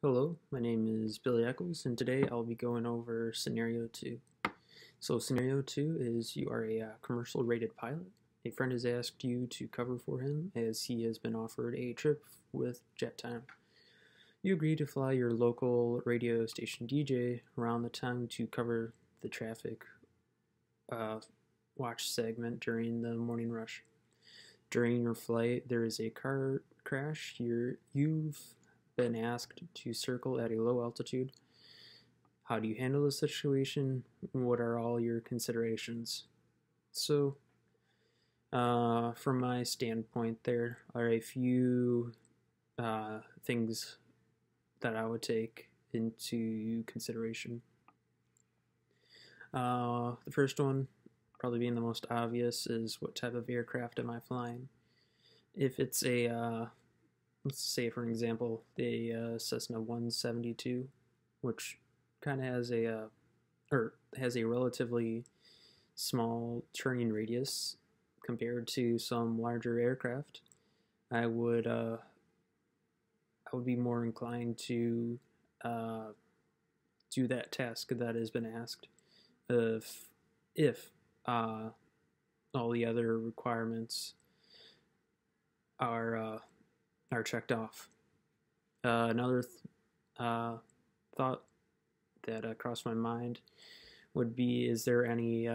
Hello, my name is Billy Eccles, and today I'll be going over Scenario 2. So, Scenario 2 is you are a commercial rated pilot. A friend has asked you to cover for him as he has been offered a trip with jet time. You agree to fly your local radio station DJ around the time to cover the traffic watch segment during the morning rush. During your flight, there is a car crash. You've been asked to circle at a low altitude. How do you handle the situation? What are all your considerations? So, from my standpoint, there are a few things that I would take into consideration. The first one, probably being the most obvious, is what type of aircraft am I flying? If it's a let's say for an example the Cessna 172, which kind of has a relatively small turning radius compared to some larger aircraft, I would be more inclined to do that task that has been asked if all the other requirements are checked off. Another thought that crossed my mind would be: is there any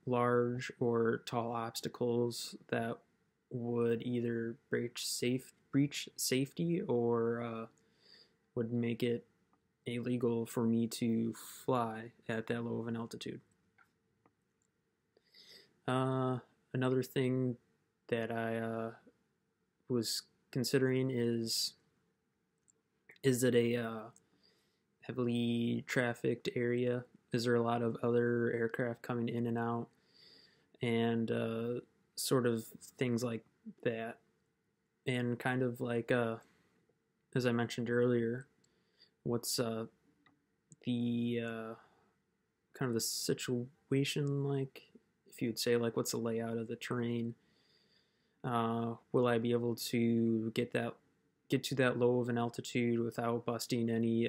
large or tall obstacles that would either breach safety or would make it illegal for me to fly at that low of an altitude? Another thing that I was considering is it a heavily trafficked area? Is there a lot of other aircraft coming in and out, and sort of things like that? And kind of like as I mentioned earlier, what's the kind of the situation like? If you'd say, like, what's the layout of the terrain? Will I be able to get to that low of an altitude without busting any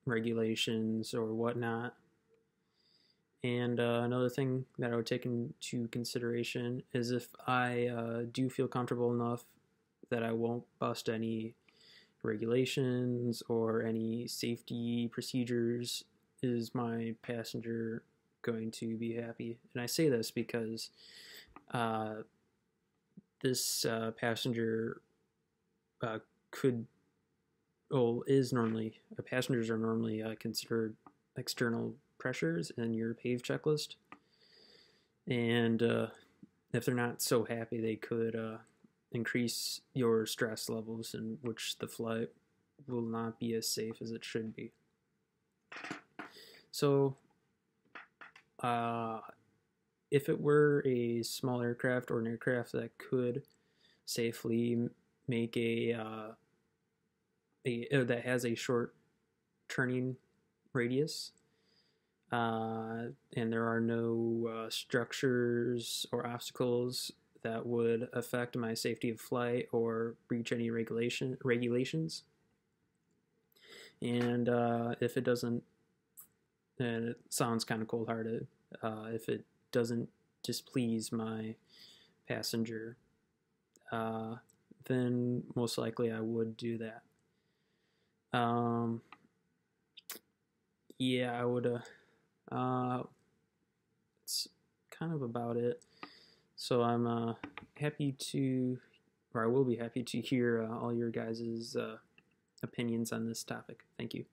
regulations or whatnot? And another thing that I would take into consideration is if I do feel comfortable enough that I won't bust any regulations or any safety procedures, is my passenger going to be happy? And I say this because this passenger could, well, is normally, passengers are normally considered external pressures in your PAVE checklist. And if they're not so happy, they could increase your stress levels, in which the flight will not be as safe as it should be. So, if it were a small aircraft or an aircraft that could safely make that has a short turning radius, and there are no structures or obstacles that would affect my safety of flight or breach any regulations, and if it doesn't, and it sounds kind of cold-hearted, if it doesn't displease my passenger, then most likely I would do that. Yeah, I would. It's kind of about it. So I'm happy to, or I will be happy to hear all your guys' opinions on this topic. Thank you.